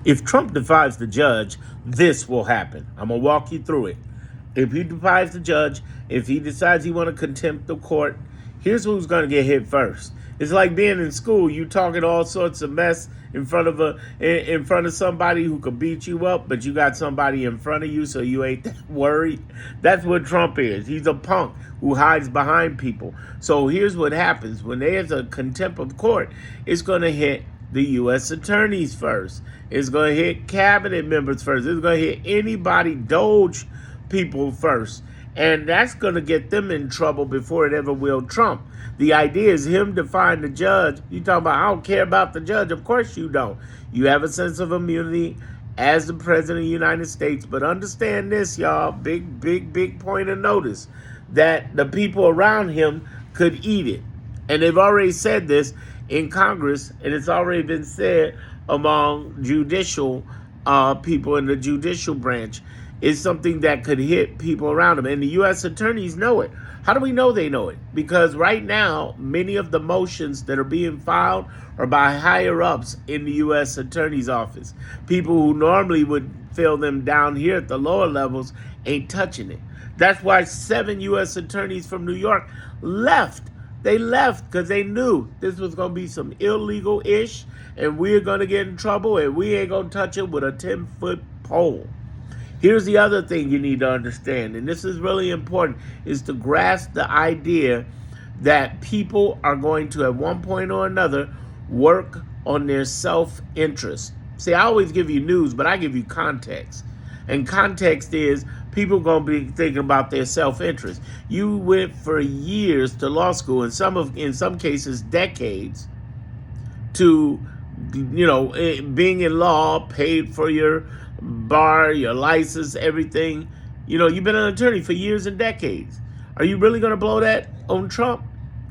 If Trump defies the judge, this will happen. I'm going to walk you through it. If he defies the judge, if he decides he want to contempt the court, here's who's going to get hit first. It's like being in school. You talking all sorts of mess in front of somebody who could beat you up, but you got somebody in front of you, so you ain't that worried. That's what Trump is. He's a punk who hides behind people. So here's what happens when there's a contempt of court. It's going to hit the U.S. attorneys first. It's going to hit cabinet members first. It's going to hit anybody, Doge people first. And that's going to get them in trouble before it ever will Trump. The idea is him defying the judge. You talking about, I don't care about the judge. Of course you don't. You have a sense of immunity as the president of the United States. But understand this, y'all. Big point of notice. That the people around him could eat it. And they've already said this in Congress. And it's already been said among judicial people in the judicial branch. Is something that could hit people around them. And the U.S. attorneys know it. How do we know they know it? Because right now, many of the motions that are being filed are by higher-ups in the U.S. attorney's office. People who normally would fill them down here at the lower levels ain't touching it. That's why 7 U.S. attorneys from New York left. They left because they knew this was going to be some illegal-ish, and we're going to get in trouble, and we ain't going to touch it with a 10-foot pole. Here's the other thing you need to understand, and this is really important, is to grasp the idea that people are going to, at one point or another, work on their self-interest. See, I always give you news, but I give you context. And context is people are going to be thinking about their self-interest. You went for years to law school, in some cases decades, to being in law, paid for your bar, your license, everything. You've been an attorney for years and decades. Are you really going to blow that on Trump?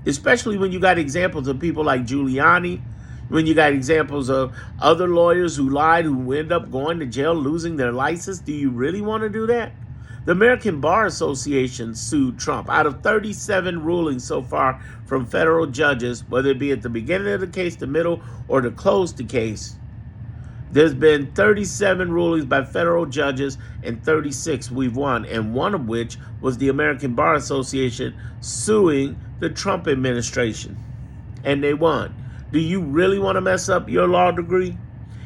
Especially when you got examples of people like Giuliani, when you got examples of other lawyers who lied, who end up going to jail, losing their license. Do you really want to do that? The American Bar Association sued Trump. Out of 37 rulings so far from federal judges, whether it be at the beginning of the case, the middle, or to close the case, there's been 37 rulings by federal judges and 36 we've won, and one of which was the American Bar Association suing the Trump administration. And they won. Do you really want to mess up your law degree?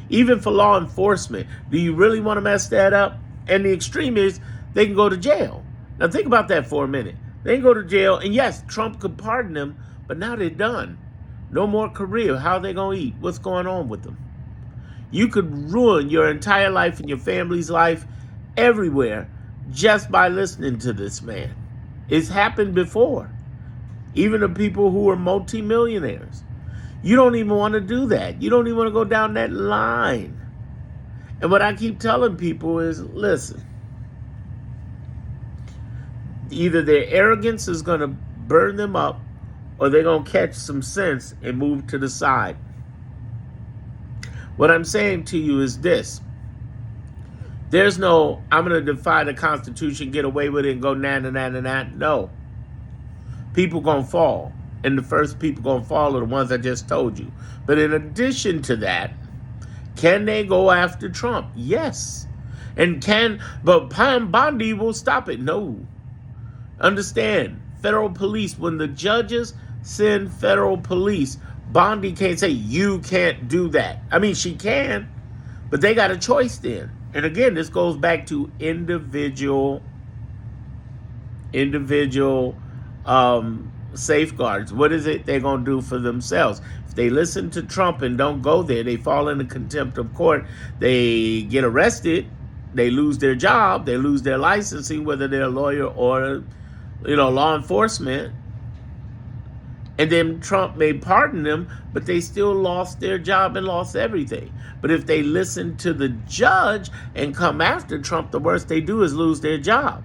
Even for law enforcement, do you really want to mess that up? And the extreme is they can go to jail. Now think about that for a minute. They can go to jail, and yes, Trump could pardon them, but now they're done. No more career. How are they going to eat? What's going on with them? You could ruin your entire life and your family's life everywhere just by listening to this man. It's happened before. Even to people who are multimillionaires. You don't even want to do that. You don't even want to go down that line. And what I keep telling people is, listen, either their arrogance is going to burn them up, or they're going to catch some sense and move to the side. What I'm saying to you is this. There's no, I'm going to defy the Constitution, get away with it, and go na-na-na-na-na. No. People going to fall. And the first people going to fall are the ones I just told you. But in addition to that, can they go after Trump? Yes. But Pam Bondi will stop it. No. Understand, federal police, when the judges send federal police, Bondi can't say, you can't do that. I mean, she can, but they got a choice then. And again, this goes back to individual safeguards. What is it they're going to do for themselves? If they listen to Trump and don't go there, they fall into contempt of court. They get arrested. They lose their job. They lose their licensing, whether they're a lawyer or, law enforcement. And then Trump may pardon them, but they still lost their job and lost everything. But if they listen to the judge and come after Trump, the worst they do is lose their job.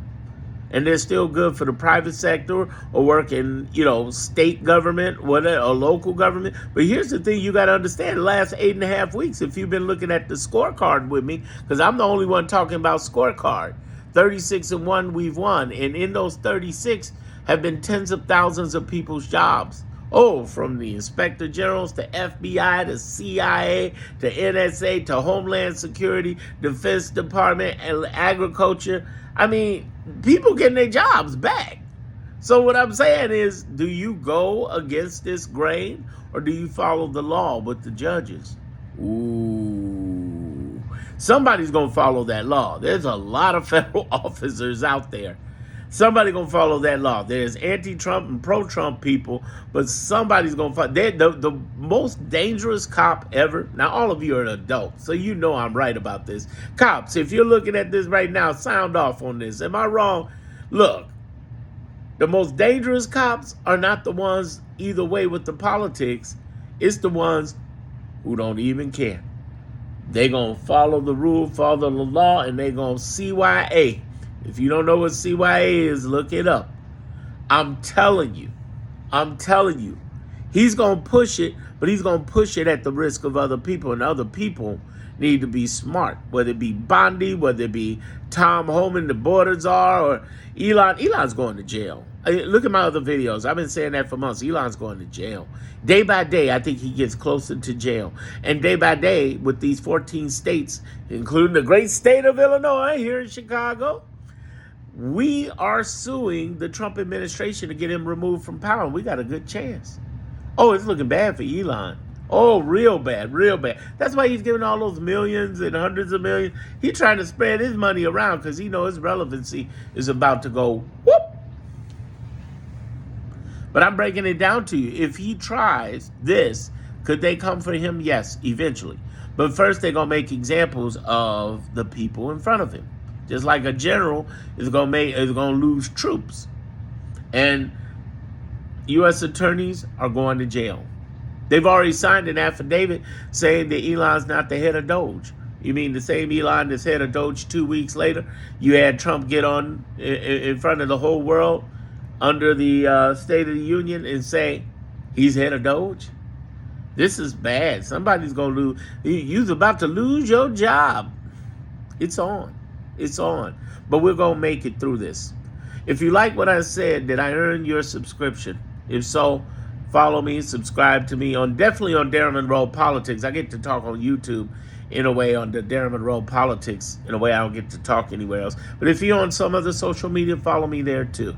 And they're still good for the private sector or work in, state government, whatever, or local government. But here's the thing you got to understand. The last 8.5 weeks, if you've been looking at the scorecard with me, because I'm the only one talking about scorecard, 36-1 we've won. And in those 36 have been tens of thousands of people's jobs Oh, from the inspector generals to FBI to CIA to NSA to Homeland Security, Defense Department, and Agriculture. I mean, people getting their jobs back. So what I'm saying is, do you go against this grain or do you follow the law with the judges? Ooh. Somebody's going to follow that law. There's a lot of federal officers out there. Somebody's going to follow that law. There's anti-Trump and pro-Trump people, but somebody's going to follow. The most dangerous cop ever. Now, all of you are adults, so you know I'm right about this. Cops, if you're looking at this right now, sound off on this. Am I wrong? Look, the most dangerous cops are not the ones either way with the politics. It's the ones who don't even care. They're going to follow the rule, follow the law, and they're going to CYA. If you don't know what CYA is, look it up. I'm telling you. He's going to push it, but he's going to push it at the risk of other people, and other people need to be smart, whether it be Bondi, whether it be Tom Homan, the border czar, or Elon. Elon's going to jail. Look at my other videos. I've been saying that for months. Elon's going to jail. Day by day, I think he gets closer to jail. And day by day, with these 14 states, including the great state of Illinois here in Chicago, we are suing the Trump administration to get him removed from power. We got a good chance. Oh, it's looking bad for Elon. Oh, real bad, real bad. That's why he's giving all those millions and hundreds of millions. He's trying to spread his money around because he knows his relevancy is about to go whoop. But I'm breaking it down to you. If he tries this, could they come for him? Yes, eventually. But first, they're going to make examples of the people in front of him. Just like a general is going to lose troops. And U.S. attorneys are going to jail. They've already signed an affidavit saying that Elon's not the head of Doge. You mean the same Elon that's head of Doge 2 weeks later? You had Trump get on in front of the whole world under the State of the Union and say he's head of Doge? This is bad. Somebody's going to lose. You're about to lose your job. It's on. It's on. But we're going to make it through this. If you like what I said, did I earn your subscription? If so, follow me, subscribe to me definitely on Darren Monroe Politics. I get to talk on YouTube in a way on the Darren Monroe Politics in a way I don't get to talk anywhere else. But if you're on some other social media, follow me there too.